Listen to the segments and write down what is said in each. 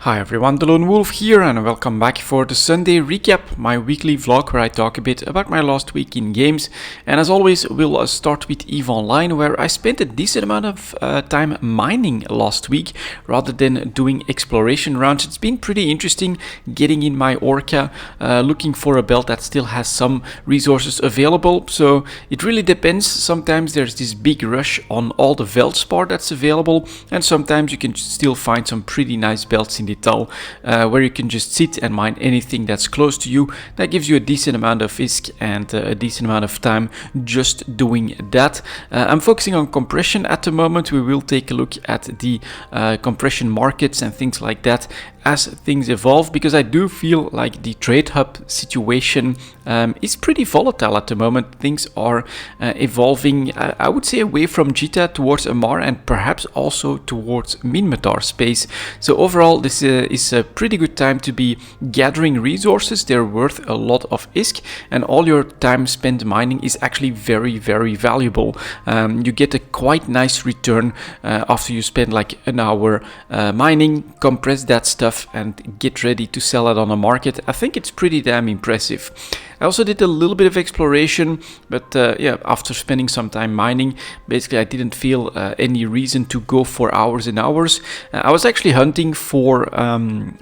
Hi everyone, delonewolf here and welcome back for the Sunday recap, my weekly vlog where I talk a bit about my last week in games. And as always, we'll start with EVE Online, where I spent a decent amount of time mining last week rather than doing exploration rounds. It's been pretty interesting getting in my Orca, looking for a belt that still has some resources available. So it really depends. Sometimes there's this big rush on all the Veldspar that's available, and sometimes you can still find some pretty nice belts in Exile, where you can just sit and mine anything that's close to you. That gives you a decent amount of ISK and a decent amount of time just doing that. I'm focusing on compression at the moment. We will take a look at the compression markets and things like that as things evolve, because I do feel like the trade hub situation is pretty volatile at the moment. Things are evolving, I would say, away from Jita towards Amar and perhaps also towards Minmatar space. So overall, this is a pretty good time to be gathering resources. They're worth a lot of ISK, and all your time spent mining is actually very, very valuable. You get a quite nice return after you spend like an hour mining, compress that stuff and get ready to sell it on the market. I think it's pretty damn impressive. I also did a little bit of exploration, but yeah, after spending some time mining, basically I didn't feel any reason to go for hours and hours. I was actually hunting for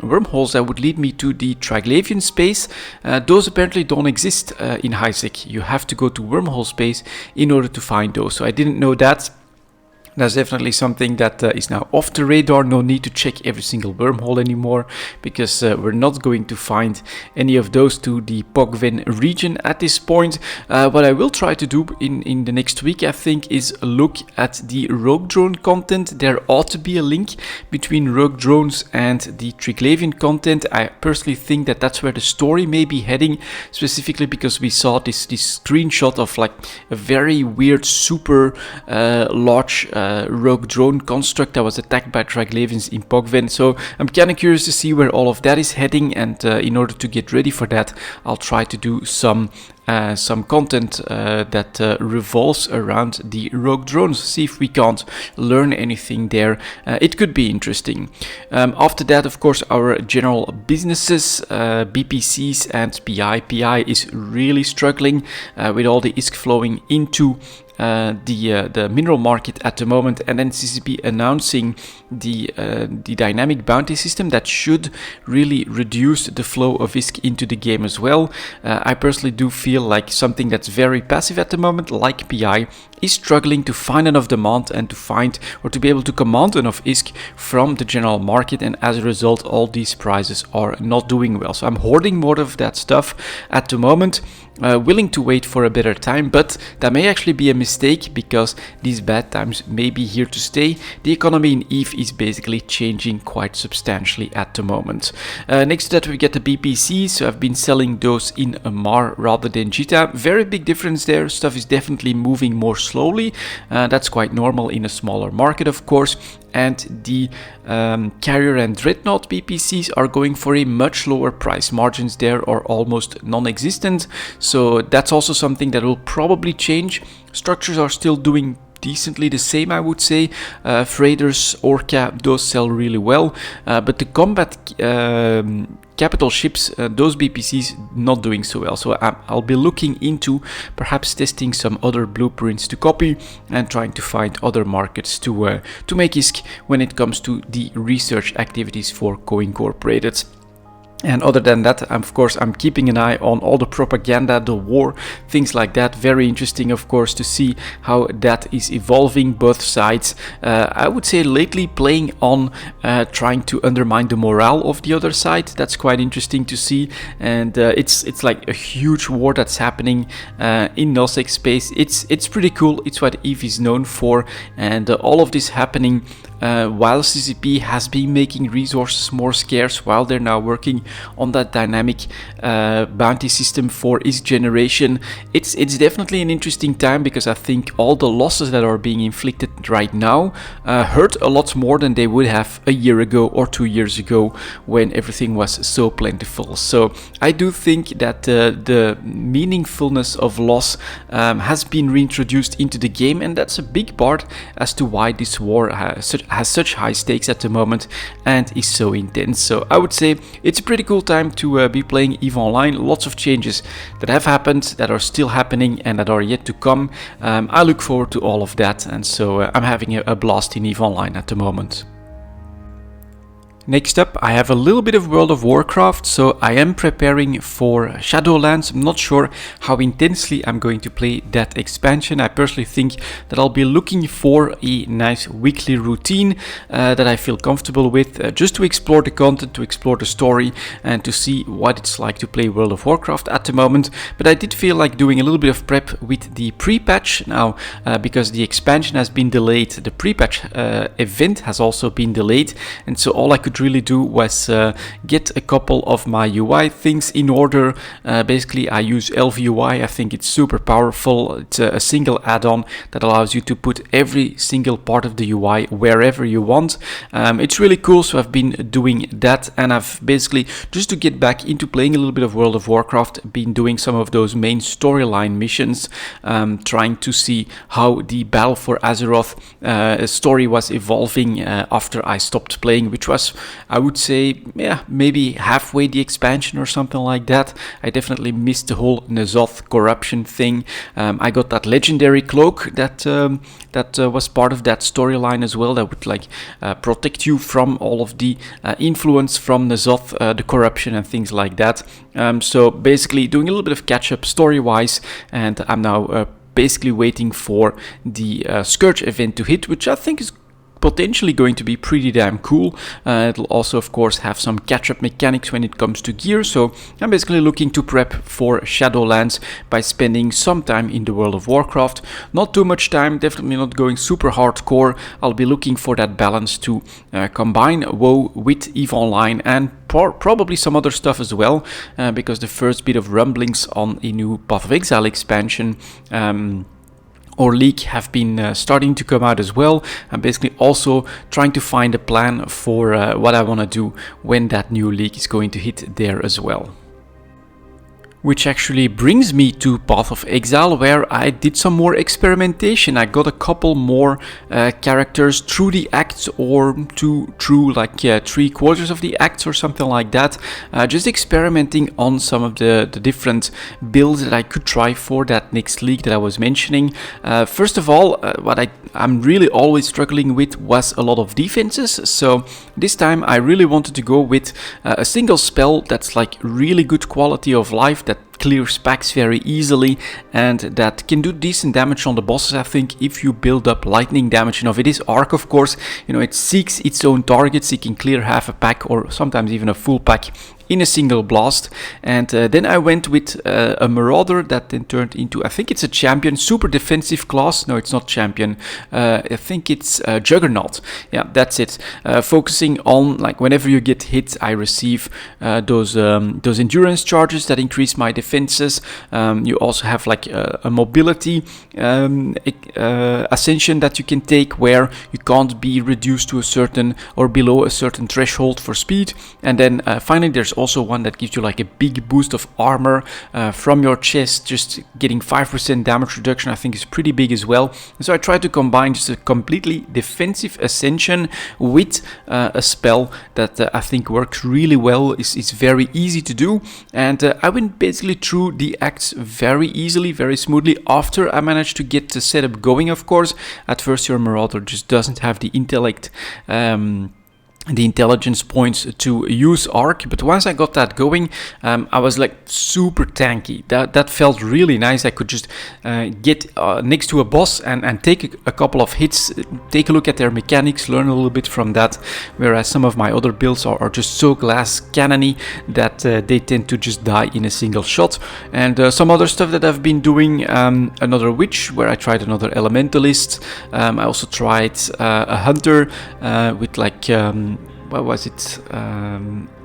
wormholes that would lead me to the Triglavian space. Those apparently don't exist in Highsec. You have to go to wormhole space in order to find those. So I didn't know that. That's definitely something that is now off the radar. No need to check every single wormhole anymore, because we're not going to find any of those to the Pogven region at this point. What I will try to do in the next week, I think, is look at the rogue drone content. There ought to be a link between rogue drones and the Triglavian content. I personally think that that's where the story may be heading, specifically because we saw this screenshot of like a very weird, super large rogue drone construct that was attacked by Triglavians in Pogven. So I'm kind of curious to see where all of that is heading, and in order to get ready for that, I'll try to do some content that revolves around the rogue drones. See if we can't learn anything there. It could be interesting. After that, of course, our general businesses, BPCs and PI. PI is really struggling with all the ISK flowing into the mineral market at the moment, and then CCP announcing the dynamic bounty system that should really reduce the flow of ISK into the game as well. I personally do feel like something that's very passive at the moment, like PI, is struggling to find enough demand and to find or to be able to command enough ISK from the general market, and as a result all these prizes are not doing well. So I'm hoarding more of that stuff at the moment, willing to wait for a better time, but that may actually be a mistake because these bad times may be here to stay. The economy in EVE is basically changing quite substantially at the moment. Next to that we get the BPCs, so I've been selling those in Amar rather than Jita. Very big difference there. Stuff is definitely moving more slowly. That's quite normal in a smaller market, of course. And the Carrier and Dreadnought BPCs are going for a much lower price. Margins there are almost non-existent, so that's also something that will probably change. Structures are still doing decently the same, I would say. Freighters, Orca, those sell really well, but the combat capital ships, those BPCs not doing so well. So I'll be looking into perhaps testing some other blueprints to copy and trying to find other markets to make ISK when it comes to the research activities for co-incorporated. And other than that, of course, I'm keeping an eye on all the propaganda, the war, things like that. Very interesting, of course, to see how that is evolving, both sides. I would say lately playing on trying to undermine the morale of the other side. That's quite interesting to see. And it's like a huge war that's happening in nullsec space. It's pretty cool. It's what EVE is known for. And all of this happening while CCP has been making resources more scarce, while they're now working on that dynamic bounty system for ISK generation. It's definitely an interesting time, because I think all the losses that are being inflicted right now hurt a lot more than they would have a year ago or 2 years ago when everything was so plentiful. So I do think that the meaningfulness of loss has been reintroduced into the game, and that's a big part as to why this war has such high stakes at the moment and is so intense. So I would say it's a pretty cool time to be playing EVE Online. Lots of changes that have happened, that are still happening, and that are yet to come. I look forward to all of that, and so I'm having a blast in EVE Online at the moment. Next up, I have a little bit of World of Warcraft, so I am preparing for Shadowlands. I'm not sure how intensely I'm going to play that expansion. I personally think that I'll be looking for a nice weekly routine that I feel comfortable with, just to explore the content, to explore the story, and to see what it's like to play World of Warcraft at the moment. But I did feel like doing a little bit of prep with the pre-patch now, because the expansion has been delayed. The pre-patch event has also been delayed, and so all I could really do was get a couple of my UI things in order. Basically, I use Elf UI. I think it's super powerful. It's a single add-on that allows you to put every single part of the UI wherever you want. It's really cool, so I've been doing that, and I've basically, just to get back into playing a little bit of World of Warcraft, been doing some of those main storyline missions, trying to see how the Battle for Azeroth story was evolving after I stopped playing, which was, I would say, yeah, maybe halfway the expansion or something like that. I definitely missed the whole N'Zoth corruption thing. I got that legendary cloak that was part of that storyline as well, that would like protect you from all of the influence from N'Zoth, the corruption and things like that. So basically doing a little bit of catch up story wise, and I'm now basically waiting for the Scourge event to hit, which I think is potentially going to be pretty damn cool. It'll also, of course, have some catch-up mechanics when it comes to gear, so I'm basically looking to prep for Shadowlands by spending some time in the World of Warcraft. Not too much time, definitely not going super hardcore. I'll be looking for that balance to combine WoW with EVE Online and probably some other stuff as well, because the first bit of rumblings on a new Path of Exile expansion or leak have been starting to come out as well. I'm basically also trying to find a plan for what I want to do when that new leak is going to hit there as well. Which actually brings me to Path of Exile, where I did some more experimentation. I got a couple more characters through the acts, or through like 3/4 of the acts or something like that. Just experimenting on some of the different builds that I could try for that next league that I was mentioning. First of all, what I'm really always struggling with was a lot of defenses. So this time I really wanted to go with a single spell that's like really good quality of life, that clears packs very easily, and that can do decent damage on the bosses, I think, if you build up lightning damage enough. It is arc, of course, you know, it seeks its own targets. It can clear half a pack or sometimes even a full pack in a single blast. And then I went with a Marauder that then turned into, I think it's a champion, super defensive class. No, it's not champion. I think it's Juggernaut. Yeah, that's it. Focusing on, like, whenever you get hit, I receive those endurance charges that increase my defenses. You also have like a mobility ascension that you can take, where you can't be reduced to a certain or below a certain threshold for speed. And then finally there's also one that gives you like a big boost of armor from your chest. Just getting 5% damage reduction, I think, is pretty big as well. And so I tried to combine just a completely defensive ascension with a spell that I think works really well. It's very easy to do, and I went basically through the acts very easily, very smoothly, after I managed to get the setup going. Of course, at first your Marauder just doesn't have the intellect, the intelligence points to use arc, but once I got that going, I was like super tanky. That felt really nice. I could just get next to a boss and take a couple of hits, take a look at their mechanics, learn a little bit from that, whereas some of my other builds are just so glass cannony that they tend to just die in a single shot. And some other stuff that I've been doing, another witch, where I tried another elementalist. I also tried a hunter with like what was it?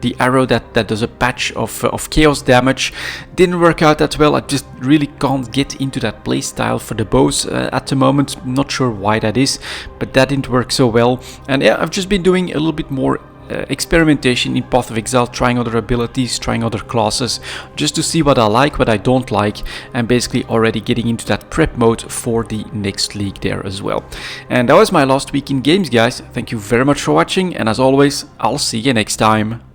The arrow that does a patch of chaos damage. Didn't work out that well. I just really can't get into that playstyle for the bows at the moment. Not sure why that is, but that didn't work so well. And yeah, I've just been doing a little bit more experimentation in Path of Exile, trying other abilities, trying other classes, just to see what I like, what I don't like, and basically already getting into that prep mode for the next league there as well. And that was my last week in games, guys. Thank you very much for watching, and as always, I'll see you next time.